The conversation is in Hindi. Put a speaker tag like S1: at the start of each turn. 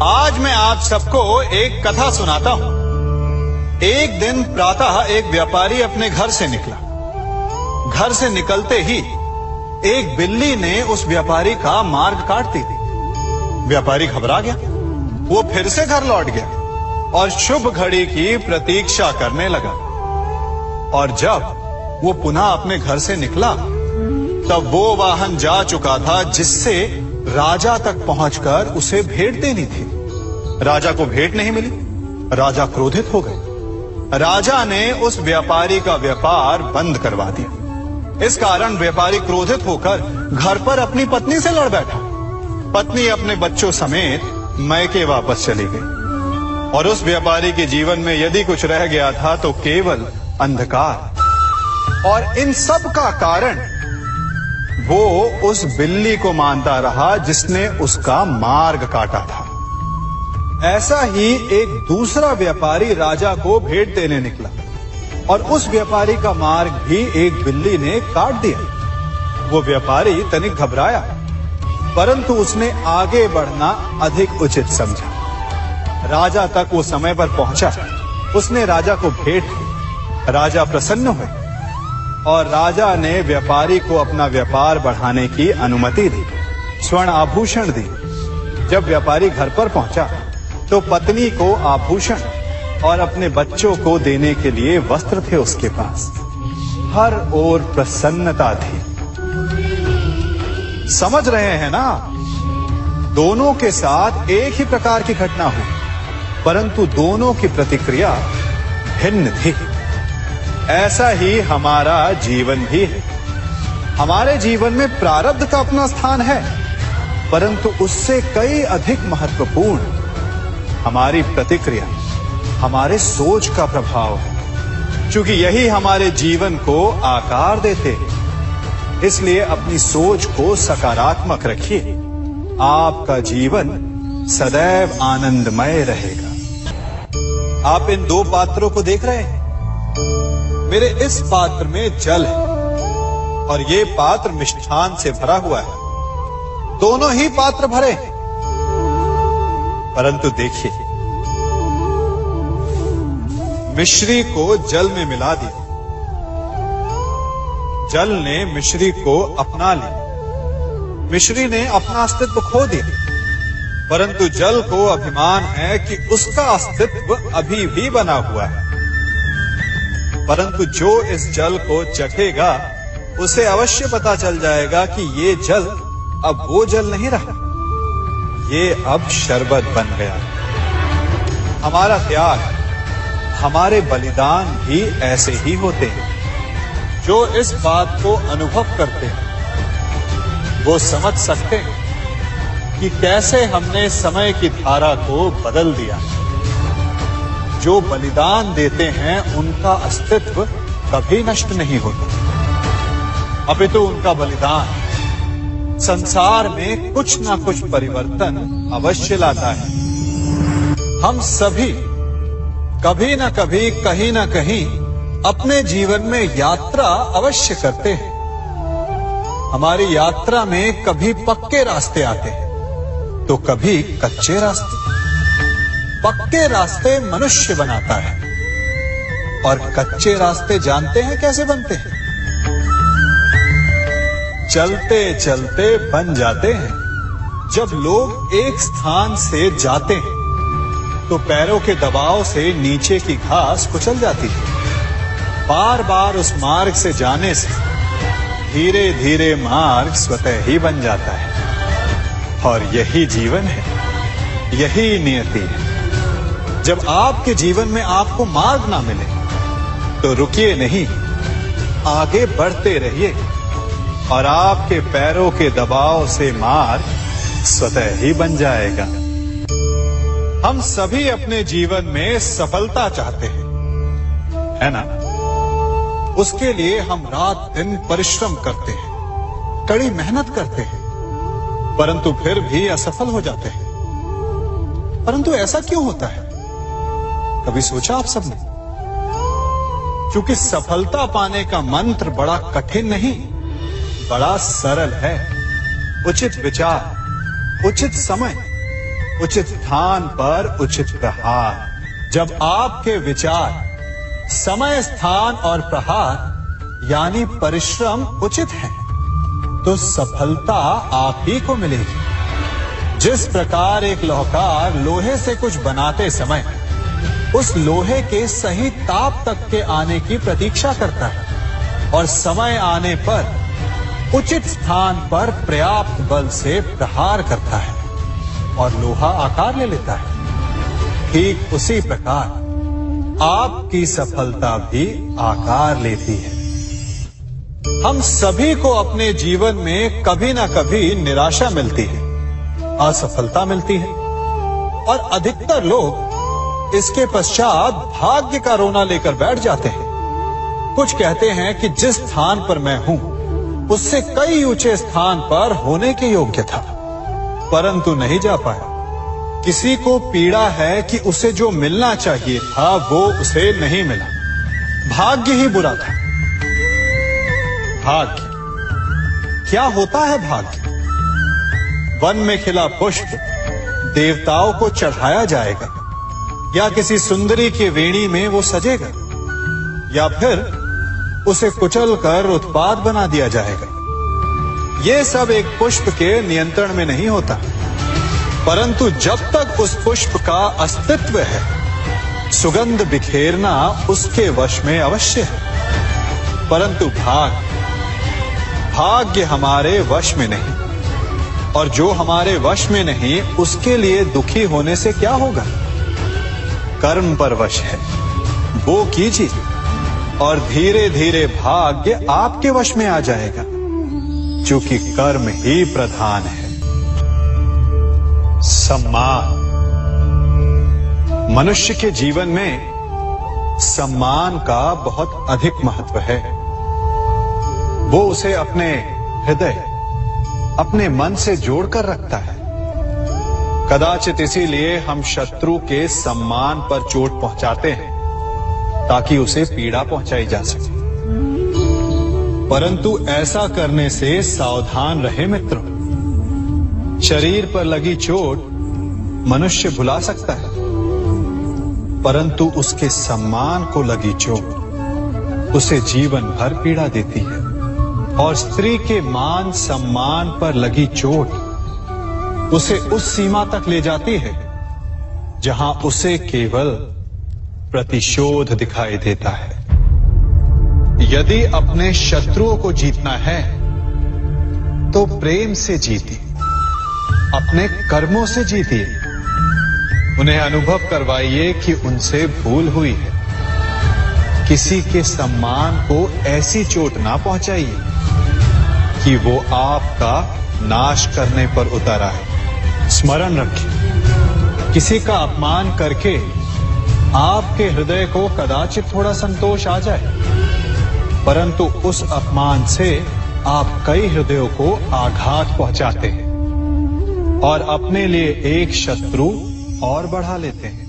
S1: आज मैं आप सबको एक कथा सुनाता हूं। एक दिन प्रातः एक व्यापारी अपने घर से निकला। घर से निकलते ही एक बिल्ली ने उस व्यापारी का मार्ग काट दी। व्यापारी घबरा गया। वो फिर से घर लौट गया और शुभ घड़ी की प्रतीक्षा करने लगा। और जब वो पुनः अपने घर से निकला तब वो वाहन जा चुका था जिससे राजा तक पहुंचकर उसे भेंट देनी थी। राजा को भेंट नहीं मिली। राजा क्रोधित हो गए। राजा ने उस व्यापारी का व्यापार बंद करवा दिया। इस कारण व्यापारी क्रोधित होकर घर पर अपनी पत्नी से लड़ बैठा। पत्नी अपने बच्चों समेत मैके वापस चली गई और उस व्यापारी के जीवन में यदि कुछ रह गया था तो केवल अंधकार। और इन सब का कारण वो उस बिल्ली को मानता रहा जिसने उसका मार्ग काटा था। ऐसा ही एक दूसरा व्यापारी राजा को भेंट देने निकला और उस व्यापारी का मार्ग भी एक बिल्ली ने काट दिया। वो व्यापारी तनिक घबराया, परंतु उसने आगे बढ़ना अधिक उचित समझा। राजा तक वो समय पर पहुंचा। उसने राजा को भेंट की। राजा प्रसन्न हुए और राजा ने व्यापारी को अपना व्यापार बढ़ाने की अनुमति दी, स्वर्ण आभूषण दी। जब व्यापारी घर पर पहुंचा तो पत्नी को आभूषण और अपने बच्चों को देने के लिए वस्त्र थे उसके पास। हर ओर प्रसन्नता थी। समझ रहे हैं ना? दोनों के साथ एक ही प्रकार की घटना हुई, परंतु दोनों की प्रतिक्रिया भिन्न थी। ऐसा ही हमारा जीवन भी है। हमारे जीवन में प्रारब्ध का अपना स्थान है, परंतु उससे कई अधिक महत्वपूर्ण हमारी प्रतिक्रिया, हमारे सोच का प्रभाव है। क्योंकि यही हमारे जीवन को आकार देते हैं। इसलिए अपनी सोच को सकारात्मक रखिए। आपका जीवन सदैव आनंदमय रहेगा। आप इन दो पात्रों को देख रहे हैं। मेरे इस पात्र में जल है और ये पात्र मिष्ठान से भरा हुआ है। दोनों ही पात्र भरे हैं, परंतु देखिए, मिश्री को जल में मिला दिया। जल ने मिश्री को अपना लिया। मिश्री ने अपना अस्तित्व खो दिया, परंतु जल को अभिमान है कि उसका अस्तित्व अभी भी बना हुआ है। परंतु जो इस जल को चखेगा उसे अवश्य पता चल जाएगा कि ये जल अब वो जल नहीं रहा, ये अब शरबत बन गया। हमारा त्याग, हमारे बलिदान भी ऐसे ही होते हैं। जो इस बात को अनुभव करते हैं वो समझ सकते हैं कि कैसे हमने समय की धारा को बदल दिया। जो बलिदान देते हैं उनका अस्तित्व कभी नष्ट नहीं होता, अपितु उनका बलिदान संसार में कुछ ना कुछ परिवर्तन अवश्य लाता है। हम सभी कभी ना कभी, कहीं ना कहीं अपने जीवन में यात्रा अवश्य करते हैं। हमारी यात्रा में कभी पक्के रास्ते आते हैं तो कभी कच्चे रास्ते। पक्के रास्ते मनुष्य बनाता है और कच्चे रास्ते जानते हैं कैसे बनते हैं? चलते चलते बन जाते हैं। जब लोग एक स्थान से जाते हैं तो पैरों के दबाव से नीचे की घास कुचल जाती है। बार बार उस मार्ग से जाने से धीरे धीरे मार्ग स्वतः ही बन जाता है। और यही जीवन है, यही नियति है। जब आपके जीवन में आपको मार्ग ना मिले तो रुकिए नहीं, आगे बढ़ते रहिए और आपके पैरों के दबाव से मार्ग स्वतः ही बन जाएगा। हम सभी अपने जीवन में सफलता चाहते हैं, है ना? उसके लिए हम रात दिन परिश्रम करते हैं, कड़ी मेहनत करते हैं, परंतु फिर भी असफल हो जाते हैं। परंतु ऐसा क्यों होता है? कभी सोचा आप सबने? क्योंकि सफलता पाने का मंत्र बड़ा कठिन नहीं, बड़ा सरल है। उचित विचार, उचित समय उचित स्थान पर उचित प्रहार। जब आपके विचार, समय, स्थान और प्रहार यानी परिश्रम उचित है, तो सफलता आप ही को मिलेगी। जिस प्रकार एक लोहार लोहे से कुछ बनाते समय उस लोहे के सही ताप तक के आने की प्रतीक्षा करता है और समय आने पर उचित स्थान पर पर्याप्त बल से प्रहार करता है और लोहा आकार ले लेता है, ठीक उसी प्रकार आपकी सफलता भी आकार लेती है। हम सभी को अपने जीवन में कभी ना कभी निराशा मिलती है, असफलता मिलती है और अधिकतर लोग इसके पश्चात भाग्य का रोना लेकर बैठ जाते हैं। कुछ कहते हैं कि जिस स्थान पर मैं हूं उससे कई ऊंचे स्थान पर होने के योग्य था, परंतु नहीं जा पाया। किसी को पीड़ा है कि उसे जो मिलना चाहिए था वो उसे नहीं मिला, भाग्य ही बुरा था। भाग्य क्या होता है? भाग्य वन में खिला पुष्प देवताओं को चढ़ाया जाएगा, या किसी सुंदरी की वेणी में वो सजेगा, या फिर उसे कुचलकर उत्पाद बना दिया जाएगा। ये सब एक पुष्प के नियंत्रण में नहीं होता, परंतु जब तक उस पुष्प का अस्तित्व है, सुगंध बिखेरना उसके वश में अवश्य है। परंतु भाग्य हमारे वश में नहीं, और जो हमारे वश में नहीं उसके लिए दुखी होने से क्या होगा? कर्म पर वश है, वो कीजिए और धीरे धीरे भाग्य आपके वश में आ जाएगा, क्योंकि कर्म ही प्रधान है। सम्मान। मनुष्य के जीवन में सम्मान का बहुत अधिक महत्व है। वो उसे अपने हृदय, अपने मन से जोड़कर रखता है। कदाचित इसीलिए हम शत्रु के सम्मान पर चोट पहुंचाते हैं, ताकि उसे पीड़ा पहुंचाई जा सके। परंतु ऐसा करने से सावधान रहे मित्रों। शरीर पर लगी चोट मनुष्य भुला सकता है, परंतु उसके सम्मान को लगी चोट उसे जीवन भर पीड़ा देती है। और स्त्री के मान सम्मान पर लगी चोट उसे उस सीमा तक ले जाती है जहां उसे केवल प्रतिशोध दिखाई देता है। यदि अपने शत्रुओं को जीतना है तो प्रेम से जीतिए, अपने कर्मों से जीतिए। उन्हें अनुभव करवाइए कि उनसे भूल हुई है। किसी के सम्मान को ऐसी चोट ना पहुंचाइए कि वो आपका नाश करने पर उतर आए। स्मरण रखिए, किसी का अपमान करके आपके हृदय को कदाचित थोड़ा संतोष आ जाए, परंतु उस अपमान से आप कई हृदयों को आघात पहुंचाते हैं और अपने लिए एक शत्रु और बढ़ा लेते हैं।